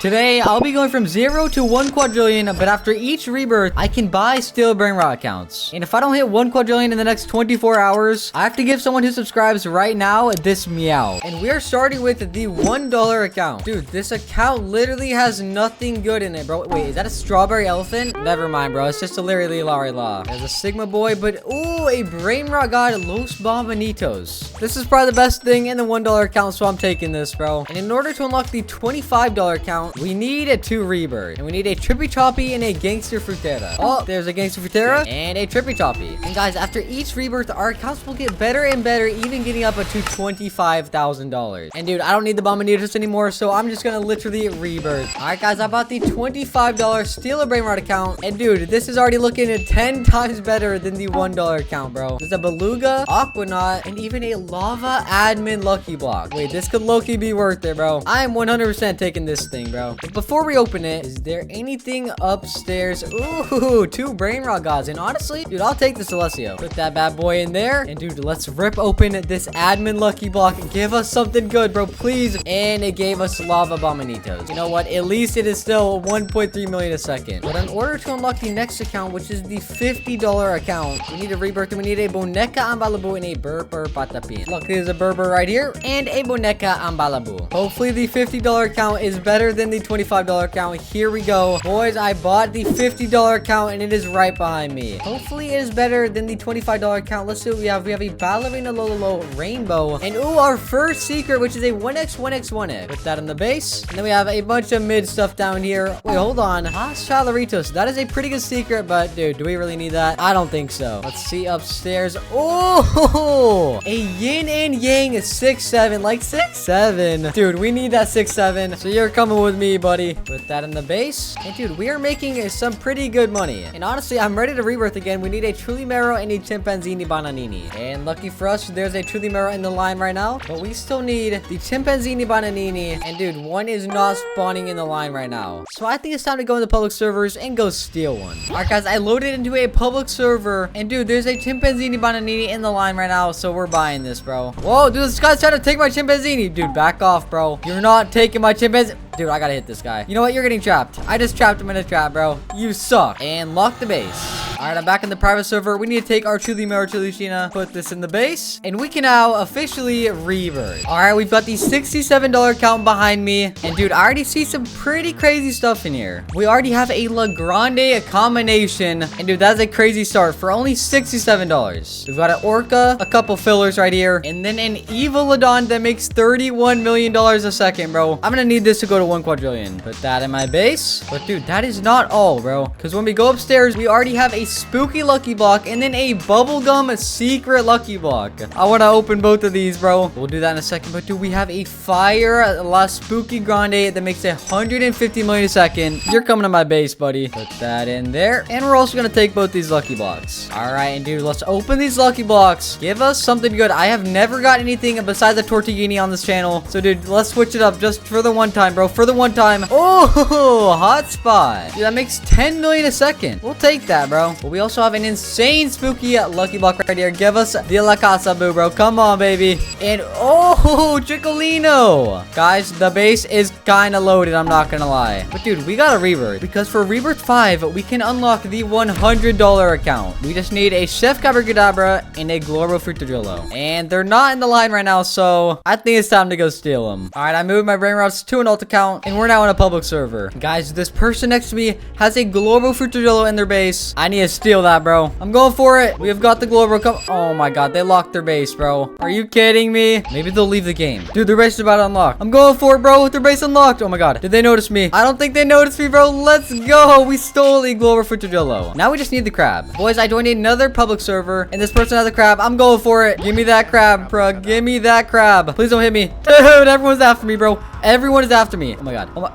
Today, I'll be going from 0 to 1 quadrillion, but after each rebirth, I can buy Steal Brainrot accounts. And if I don't hit 1 quadrillion in the next 24 hours, I have to give someone who subscribes right now this meow. And we are starting with the $1 account. Dude, this account literally has nothing good in it, bro. Wait, is that a strawberry elephant? Never mind, bro. It's just a literally la. There's a Sigma boy, but ooh, a Brainrot god, Los Bombanitos. This is probably the best thing in the $1 account, so I'm taking this, bro. And in order to unlock the $25 account, we need a 2 rebirth. And we need a Trippy Choppy and a Gangster Frutera. Oh, there's a Gangster Frutera and a Trippy Choppy. And guys, after each rebirth, our accounts will get better and better, even getting up to $25,000. And dude, I don't need the Bombanitos anymore, so I'm just gonna literally rebirth. All right, guys, I bought the $25 Steal a Brainrot account. And dude, this is already looking at 10 times better than the $1 account, bro. There's a Beluga, Aquanaut, and even a Lava Admin Lucky Block. Wait, this could low-key be worth it, bro. I am 100% taking this thing, bro. But before we open it, is there anything upstairs? Ooh, 2 Brainrot gods. And honestly, dude, I'll take the Celestio. Put that bad boy in there. And dude, let's rip open this admin lucky block. Give us something good, bro, please. And it gave us Lava Bombanitos. You know what? At least it is still 1.3 million a second. But in order to unlock the next account, which is the $50 account, we need a rebirth and we need a Boneca Ambalabu and a Burper Patapin. Look, there's a Berber right here and a Boneca Ambalabu. Hopefully the $50 account is better than the $25 account. Here we go. Boys, I bought the $50 account and it is right behind me. Hopefully it is better than the $25 account. Let's see what we have. We have a Ballerina Lolo Rainbow. And ooh, our first secret, which is a 1x1x1x. Put that in the base. And then we have a bunch of mid stuff down here. Wait, hold on. Chalaritos. That is a pretty good secret, but dude, do we really need that? I don't think so. Let's see upstairs. Oh, a yin and yang 6-7. Like 6-7. Dude, we need that 6-7. So you're coming with me, buddy. Put that in the base. And dude, we are making some pretty good money. And honestly, I'm ready to rebirth again. We need a Trulimero and a Chimpanzini Bananini. And lucky for us, there's a Trulimero in the line right now. But we still need the Chimpanzini Bananini. And dude, one is not spawning in the line right now. So I think it's time to go into public servers and go steal one. Alright guys, I loaded into a public server. And dude, there's a Chimpanzini Bananini in the line right now. So we're buying this, bro. Whoa, dude, this guy's trying to take my Chimpanzini. Dude, back off, bro. You're not taking my Chimpanzini. Dude, I gotta hit this guy. You know what? You're getting trapped. I just trapped him in a trap, bro. You suck. And lock the base. Alright, I'm back in the private server. We need to take our Trulimero Chuluchina, put this in the base, and we can now officially rebirth. Alright, we've got the $67 account behind me. And dude, I already see some pretty crazy stuff in here. We already have a La Grande combination. And dude, that's a crazy start for only $67. We've got an Orca, a couple fillers right here, and then an Evilodon that makes $31 million a second, bro. I'm gonna need this to go to 1 quadrillion. Put that in my base. But dude, that is not all, bro. Because when we go upstairs, we already have a spooky lucky block and then a bubblegum secret lucky block. I want to open both of these, bro. We'll do that in a second. But dude, we have a fire La Spooky Grande that makes 150 million a second. You're coming to my base, buddy. Put that in there. And we're also going to take both these lucky blocks. All right, and dude, let's open these lucky blocks. Give us something good. I have never got anything besides a Tortellini on this channel. So dude, let's switch it up just for the one time, bro. For the one time. Oh, hotspot. Dude, that makes 10 million a second. We'll take that, bro. But we also have an insane spooky lucky block right here. Give us the La Casa Boo, bro. Come on, baby. And oh, Chicolino. Guys, the base is kind of loaded. I'm not going to lie. But dude, we got a rebirth. Because for rebirth 5, we can unlock the $100 account. We just need a Chef Cabricadabra and a Gloro Frutadrillo. And they're not in the line right now, so I think it's time to go steal them. All right, I moved my Brainrots to an alt account, and we're now in a public server. Guys, this person next to me has a Gloro Frutadrillo in their base. I need to steal that, bro. I'm going for it. We have got the Gloro. Come. Oh my god, they locked their base, bro. Are you kidding me? Maybe they'll leave the game. Dude, their base is about to unlock. I'm going for it, bro. Their base unlocked. Oh my god. Did they notice me? I don't think they noticed me, bro. Let's go. We stole the Gloro Frutadrillo. Now we just need the crab. Boys, I joined another public server, and this person has a crab. I'm going for it. Give me that crab, bro. Give me that crab. Please don't hit me. Dude, everyone's after me, bro. Everyone is after me. Oh my god. Oh my.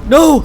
No.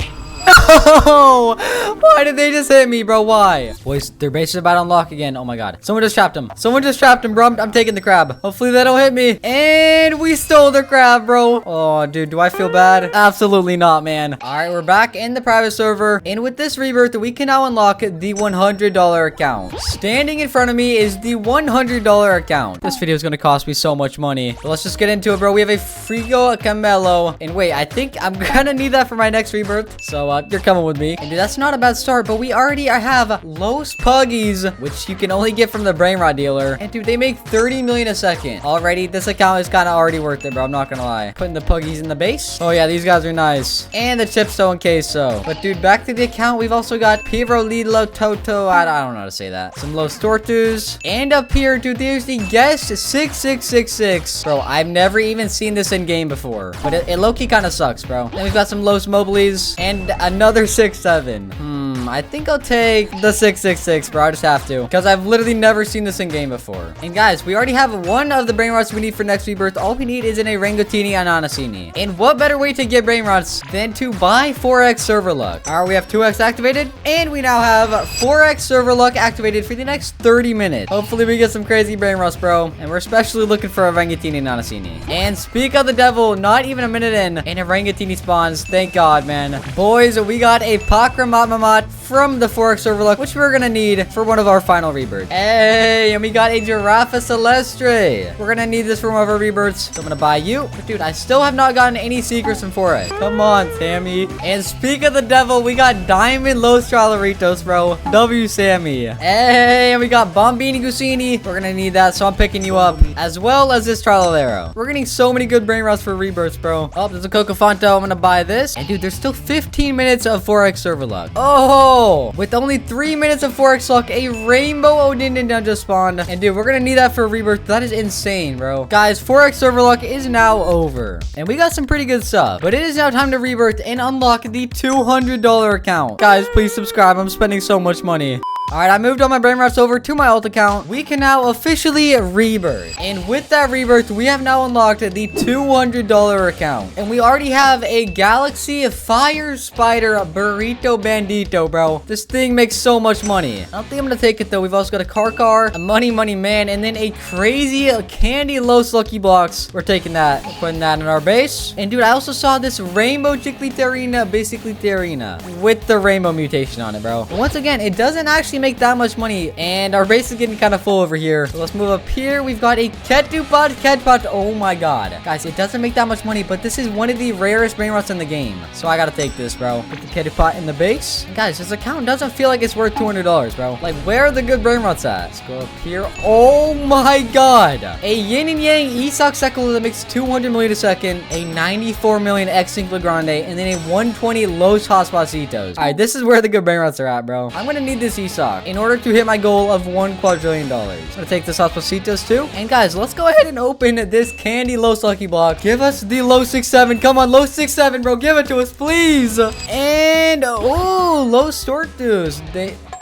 No! Why did they just hit me, bro? Why? Boys, their base is about to unlock again. Oh my god. Someone just trapped him. Someone just trapped him, bro. I'm taking the crab. Hopefully they don't hit me. And we stole the crab, bro. Oh, dude, do I feel bad? Absolutely not, man. All right, we're back in the private server. And with this rebirth, we can now unlock the $100 account. Standing in front of me is the $100 account. This video is going to cost me so much money. But let's just get into it, bro. We have a Frigo Camelo. And wait, I think I'm going to need that for my next rebirth. So you're coming with me. And dude, that's not a bad start, but we already have Los Puggies, which you can only get from the Brainrot dealer. And dude, they make 30 million a second. Already, this account is kind of already worth it, bro. I'm not going to lie. Putting the Puggies in the base. Oh yeah, these guys are nice. And the Chipstone Queso. But dude, back to the account, we've also got Piro Lilo Toto. I don't know how to say that. Some Los Tortus. And up here, dude, there's the Guest 6666. Bro, I've never even seen this in game before. But it low-key kind of sucks, bro. Then we've got some Los Moblies. And another 6-7. I think I'll take the 666, bro. I just have to. Because I've literally never seen this in game before. And guys, we already have one of the Brainrots we need for next rebirth. All we need is an Orangutini and Anasini. And what better way to get Brainrots than to buy 4x server luck? Alright, we have 2x activated. And we now have 4x server luck activated for the next 30 minutes. Hopefully we get some crazy Brainrots, bro. And we're especially looking for Orangutini and Anasini. And speak of the devil, not even a minute in, an Orangutini spawns. Thank God, man. Boys, we got a Pakramamat from the 4x server luck, which we're gonna need for one of our final rebirths. Hey, and we got a Giraffe Celestre. We're gonna need this for one of our rebirths, so I'm gonna buy you. But dude, I still have not gotten any secrets from 4x. Come on, Sammy. And speak of the devil, we got Diamond Los Tralaritos, bro. W Sammy. Hey, and we got Bombini Gusini. We're gonna need that, so I'm picking you up, as well as this Tralalero. We're getting so many good Brainrots for rebirths, bro. Oh, there's a Cocofanto. I'm gonna buy this. And dude, there's still 15 minutes of 4x server luck. Oh, with only 3 minutes of 4x luck, a Rainbow Odin just spawned. And dude, we're gonna need that for rebirth. That is insane, bro. Guys, 4x server luck is now over. And we got some pretty good stuff. But it is now time to rebirth and unlock the $200 account. Guys, please subscribe. I'm spending so much money. Alright, I moved all my Brainrots over to my alt account. We can now officially rebirth. And with that rebirth, we have now unlocked the $200 account. And we already have a Galaxy Fire Spider Burrito Bandito, bro. This thing makes so much money. I don't think I'm gonna take it, though. We've also got a Car, a Money Man, and then a crazy Candy Los Lucky Blocks. We're taking that. We're putting that in our base. And dude, I also saw this Rainbow Chicliterina, basically Terrina, with the rainbow mutation on it, bro. But once again, it doesn't actually make that much money, and our base is getting kind of full over here. So let's move up here. We've got a Ketupot. Oh my god, guys, it doesn't make that much money, but this is one of the rarest Brainrots in the game, so I gotta take this, bro. Put the Ketupot in the base. And guys, this account doesn't feel like it's worth $200, bro. Like, where are the good Brainrots at? Let's go up here. Oh my god, a Yin and Yang Isak Sekulu that makes 200 million a second, a 94 million X-Sync Grande, and then a 120 Los Hospacitos. All right, this is where the good Brainrots are at, bro. I'm gonna need this Isak in order to hit my goal of $1 quadrillion. I'm gonna take this Hospacitos too. And guys, let's go ahead and open this Candy Los Lucky Block. Give us the Los 6-7. Come on, Los 6-7, bro. Give it to us, please. And oh, Los Tortus.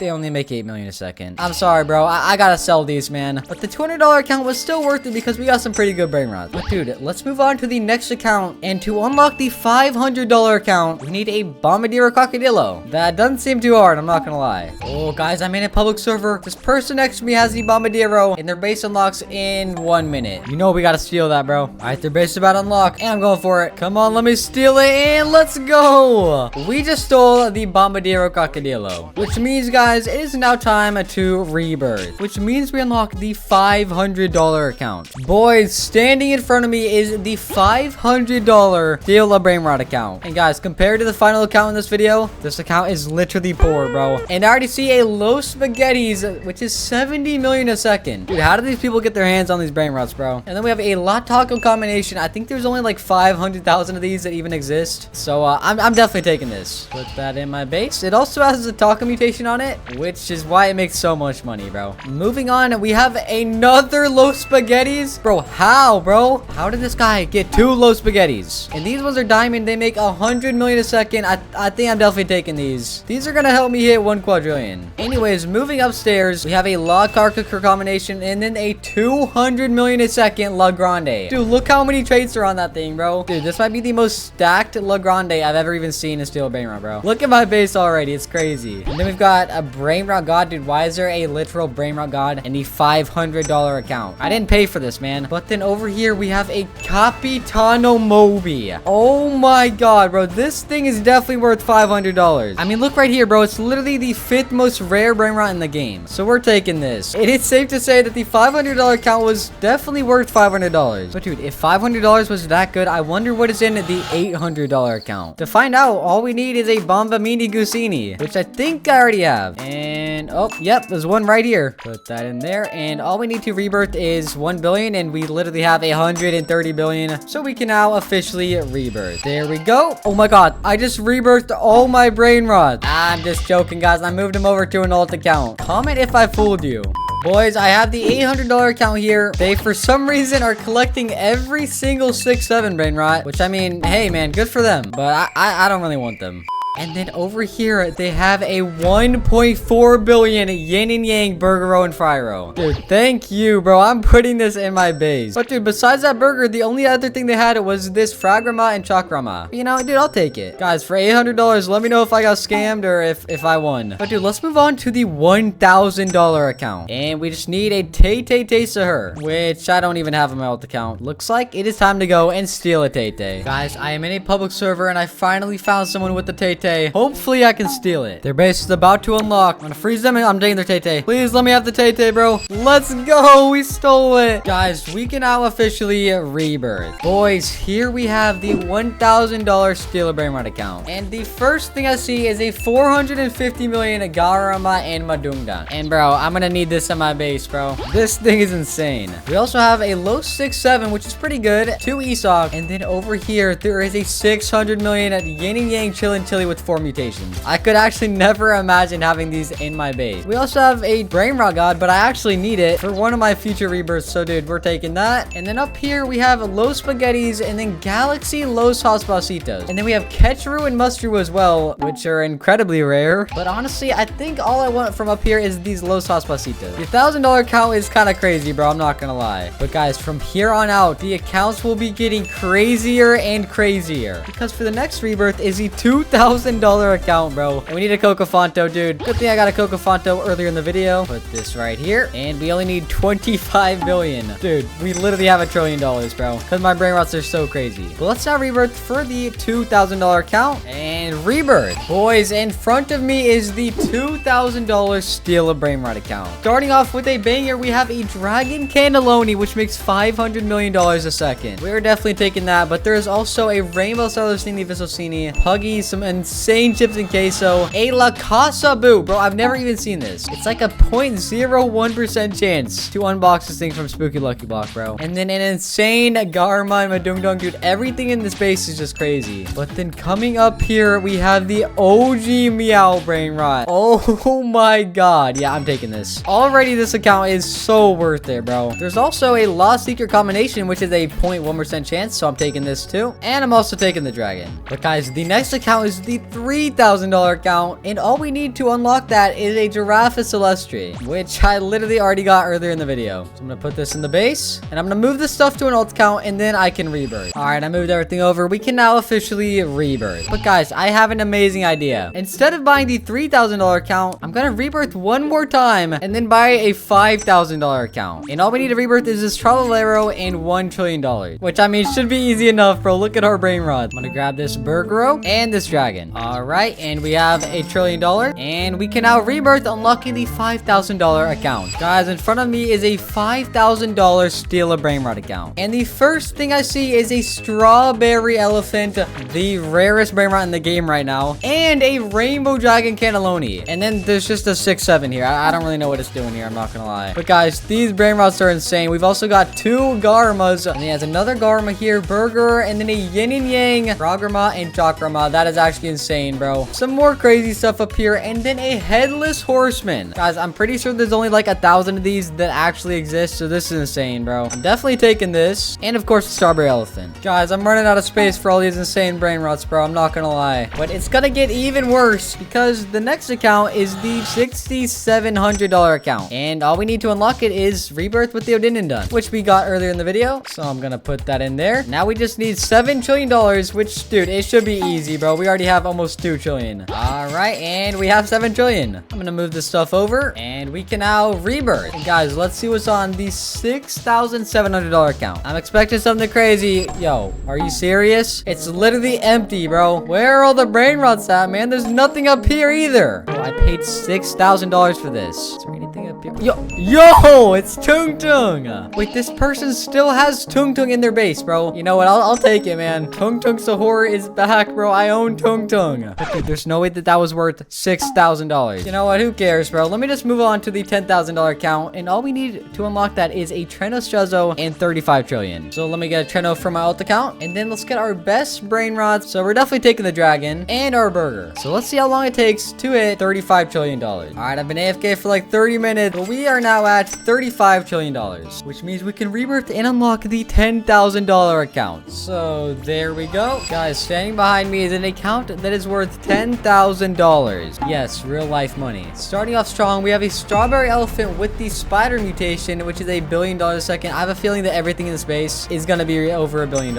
They only make 8 million a second. I'm sorry, bro. I gotta sell these, man. But the $200 account was still worth it because we got some pretty good Brainrots. But dude, let's move on to the next account. And to unlock the $500 account, we need a Bombadillo Crocodillo. That doesn't seem too hard, I'm not gonna lie. Oh, guys, I'm in a public server. This person next to me has the Bombadillo, and their base unlocks in 1 minute. You know we gotta steal that, bro. All right, their base is about to unlock, and I'm going for it. Come on, let me steal it, and let's go. We just stole the Bombadillo Crocodillo, which means, guys, it is now time to rebirth, which means we unlock the $500 account. Boys, standing in front of me is the $500 Steal a Brainrot account. And guys, compared to the final account in this video, this account is literally poor, bro. And I already see a Los Spaghettis, which is 70 million a second. Dude, how do these people get their hands on these Brainrots, bro? And then we have a La Taco combination. I think there's only like 500,000 of these that even exist. So I'm definitely taking this. Put that in my base. It also has a taco mutation on it. it, which is why it makes so much money, bro. Moving on, we have another Los Spaghettis. Bro, how, bro? How did this guy get 2 Los Spaghettis? And these ones are diamond. They make 100 million a second. I think I'm definitely taking these. These are gonna help me hit 1 quadrillion. Anyways, moving upstairs, we have a La Carcassonne combination and then a 200 million a second La Grande. Dude, look how many traits are on that thing, bro. Dude, this might be the most stacked La Grande I've ever even seen in Steel Brainrot, bro. Look at my base already. It's crazy. And then we've got a Brainrot God. Dude, why is there a literal Brainrot God in the $500 account? I didn't pay for this, man. But then over here, we have a Capitano Moby. Oh my god, bro. This thing is definitely worth $500. I mean, look right here, bro. It's literally the 5th most rare Brainrot in the game. So we're taking this. It is safe to say that the $500 account was definitely worth $500. But dude, if $500 was that good, I wonder what is in the $800 account. To find out, all we need is a Bombamini Gusini, which I think I already have. And oh, yep, there's one right here. Put that in there. And all we need to rebirth is 1 billion, and we literally have 130 billion. So we can now officially rebirth. There we go. Oh my god, I just rebirthed all my Brainrot. I'm just joking, guys. I moved him over to an alt account. Comment if I fooled you. Boys, I have the $800 account here. They, for some reason, are collecting every single 6-7 Brainrot, which, I mean, hey, man, good for them. But I don't really want them. And then over here, they have a 1.4 billion yin and yang burger and fryro. Dude, thank you, bro. I'm putting this in my base. But dude, besides that burger, the only other thing they had was this fragrama and chakrama. You know, dude, I'll take it. Guys, for $800, let me know if I got scammed or if I won. But dude, let's move on to the $1,000 account. And we just need a Tay-Tay Taser, which I don't even have on my alt account. Looks like it is time to go and steal a Tay-Tay. Guys, I am in a public server and I finally found someone with the Tay-Tay. Hopefully I can steal it. Their base is about to unlock. I'm gonna freeze them and I'm taking their Tay-Tay. Please let me have the Tay-Tay, bro. Let's go. We stole it. Guys, we can now officially rebirth. Boys, here we have the $1,000 Steal Brainrot account. And the first thing I see is a 450 million Garama and Madungdan. And bro, I'm gonna need this in my base, bro. This thing is insane. We also have a low 6-7, which is pretty good. 2 ESOC. And then over here, there is a 600 million Yin and Yang Chillin' Chili with 4 mutations. I could actually never imagine having these in my base. We also have a Brainrot God, but I actually need it for one of my future rebirths. So dude, we're taking that. And then up here, we have Los Spaghettis and then Galaxy Los Hospacitos. And then we have Ketcheru and Mustru as well, which are incredibly rare. But honestly, I think all I want from up here is these Los Hospacitos. The $1,000 count is kind of crazy, bro. I'm not gonna lie. But guys, from here on out, the accounts will be getting crazier and crazier. Because for the next rebirth is the $2,000 account, bro. And we need a Cocofonto, dude. Good thing I got a Cocofonto earlier in the video. Put this right here. And we only need 25 billion. Dude, we literally have $1 trillion, bro. Because my Brainrots are so crazy. But let's now rebirth for the $2,000 account. And rebirth. Boys, in front of me is the $2,000 Steal a Brainrot account. Starting off with a banger, we have a Dragon Cannelloni, which makes $500 million a second. We're definitely taking that. But there is also a Rainbow Celestini Visocini, Puggy, some insane chips and queso, a La Casa Boo. Bro, I've never even seen this. It's like a 0.01% chance to unbox this thing from Spooky Lucky Block, bro. And then an insane Garma and Madungdung, dude. Everything in this base is just crazy. But then coming up here, we have the OG Meow Brainrot. Oh my god. Yeah, I'm taking this. Already, this account is so worth it, bro. There's also a Lost Secret combination, which is a 0.1% chance, so I'm taking this too. And I'm also taking the dragon. But guys, the next account is the $3,000 account, and all we need to unlock that is a Giraffe Celestri, which I literally already got earlier in the video. So I'm gonna put this in the base, and I'm gonna move this stuff to an alt account, and then I can rebirth. All right, I moved everything over. We can now officially rebirth. But guys, I have an amazing idea. Instead of buying the $3,000 account, I'm gonna rebirth one more time, and then buy a $5,000 account. And all we need to rebirth is this Trololero and $1 trillion, which I mean should be easy enough, bro. Look at our Brainrot. I'm gonna grab this Burgero and this dragon. All right, and we have $1 trillion, and we can now rebirth, unlocking the $5,000 account. Guys, in front of me is a $5,000 Steal a Brainrot account, and the first thing I see is a Strawberry Elephant, the rarest Brainrot in the game right now, and a rainbow dragon cannelloni. And then there's just a 6-7 here. I don't really know what it's doing here. I'm not gonna lie. But guys, these brain rots are insane. We've also got 2 Garmas. And he has another Garma here, Burger, and then a Yin and Yang, Ragrama, and Chakrama. That is actually insane, bro. Some more crazy stuff up here, and then a headless horseman. Guys, I'm pretty sure there's only like 1,000 of these that actually exist, so this is insane, bro. I'm definitely taking this. And of course, the strawberry elephant. Guys, I'm running out of space for all these insane brain rots, bro. I'm not gonna lie. But it's gonna get even worse because the next account is the $6,700 account. And all we need to unlock it is Rebirth with the Odinindun, which we got earlier in the video. So I'm gonna put that in there. Now we just need $7 trillion, which, dude, it should be easy, bro. We already have almost 2 trillion. All right, and we have 7 trillion. I'm gonna move this stuff over, and we can now Rebirth. And guys, let's see what's on the $6,700 account. I'm expecting something crazy. Yo, are you serious? It's literally empty, bro. Where are all the brain rots at, man? There's nothing up here either. Oh, I paid $6,000 for this. Is there anything up here? Yo, it's Tung Tung. Wait, this person still has Tung Tung in their base, bro. You know what? I'll take it, man. Tung Tung Sahur is back, bro. I own Tung Tung. But dude, there's no way that was worth $6,000. You know what? Who cares, bro? Let me just move on to the $10,000 account, and all we need to unlock that is a Treno Strezzo and 35 trillion. So let me get a Treno from my alt account, and then let's get our best brain rots. So we're definitely taking the dragon and our burger. So let's see how long it takes to hit $35 trillion. All right, I've been AFK for like 30 minutes, but we are now at $35 trillion, which means we can rebirth and unlock the $10,000 account. So there we go. Guys, standing behind me is an account that is worth $10,000. Yes, real life money. Starting off strong, we have a strawberry elephant with the spider mutation, which is $1 billion a second. I have a feeling that everything in the space is going to be over $1 billion.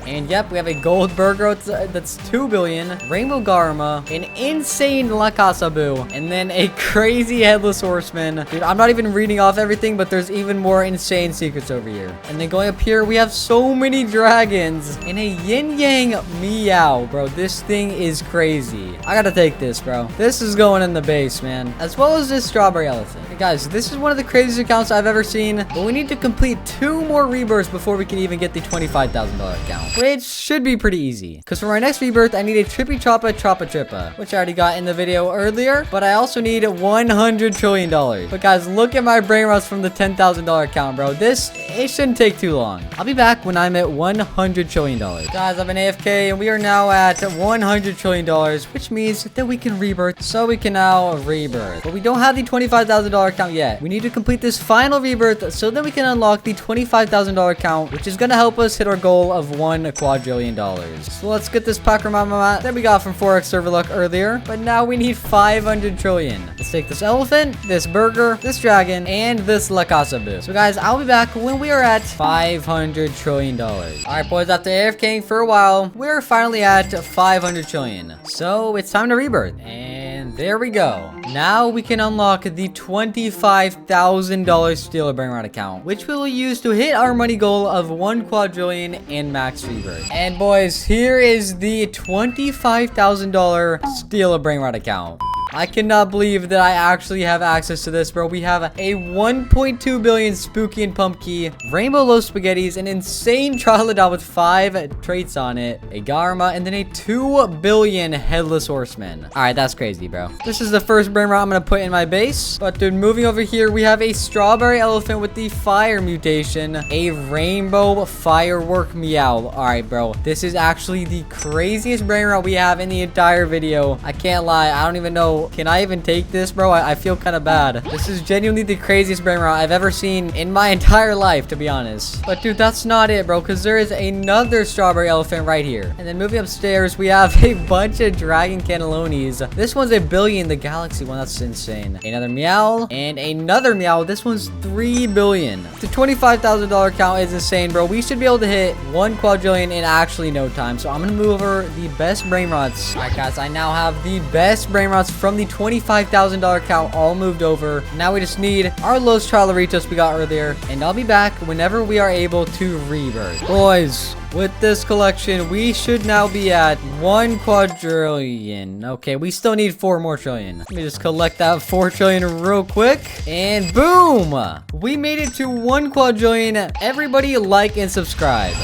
And yep, we have a gold burger that's 2 billion, rainbow Garma, an insane Lakasabu, and then a crazy headless horseman. Dude, I'm not even reading off everything, but there's even more insane secrets over here. And then going up here, we have so many dragons and a yin yang meow, bro. This thing is crazy. I gotta take this, bro. This is going in the base, man, as well as this strawberry elephant. Hey, guys, this is one of the craziest accounts I've ever seen, but we need to complete 2 more rebirths before we can even get the $25,000 account, which should be pretty easy. Because for my next rebirth, I need a Trippy Choppa Choppa Trippa, which I already got in the video earlier, but I also need $100 trillion. But guys, look at my brain rots from the $10,000 account, bro. It shouldn't take too long. I'll be back when I'm at $100 trillion. Guys, I've been AFK, and we are now at $100 trillion, which means that we can rebirth. So we can now rebirth. But we don't have the $25,000 account yet. We need to complete this final rebirth so that we can unlock the $25,000 account, which is going to help us hit our goal of $1 quadrillion. So let's get this Pakramamat that we got from Forex Server Luck earlier. But now we need 500 trillion. Let's take this elephant, this burger, this dragon, and this Lakasabu. So guys, I'll be back when we are at $500 trillion. Alright, boys, after AFKing for a while, we're finally at 500 trillion. So it's time to rebirth. And there we go. Now we can unlock the $25,000 stealabrainrot account, which we will use to hit our money goal of $1 quadrillion and max rebirth. And boys, here is the $25,000 stealabrainrot account. I cannot believe that I actually have access to this, bro. We have a 1.2 billion Spooky and Pumpkin, Rainbow Low Spaghettis, an insane Trollodon with 5 traits on it, a Garma, and then a 2 billion Headless Horseman. Alright, that's crazy, bro. This is the first brain rot I'm gonna put in my base. But dude, moving over here, we have a Strawberry Elephant with the Fire mutation, a Rainbow Firework Meow. Alright, bro. This is actually the craziest brain rot we have in the entire video. I can't lie. I don't even know. Can I even take this, bro? I feel kind of bad. This is genuinely the craziest brain rot I've ever seen in my entire life, to be honest. But dude, that's not it, bro, because there is another strawberry elephant right here. And then moving upstairs, we have a bunch of dragon cannellonis. This one's 1 billion, the galaxy one. That's insane. Another meow and another meow. This one's 3 billion. The $25,000 count is insane, bro. We should be able to hit 1 quadrillion in actually no time. So I'm gonna move over the best brain rots. All right, guys, I now have the best brain rots from the $25,000 account all moved over. Now we just need our Los Tralaritos we got earlier, and I'll be back whenever we are able to rebirth. Boys, with this collection, we should now be at 1 quadrillion. Okay, we still need 4 more trillion. Let me just collect that 4 trillion real quick, and boom! We made it to 1 quadrillion. Everybody like and subscribe.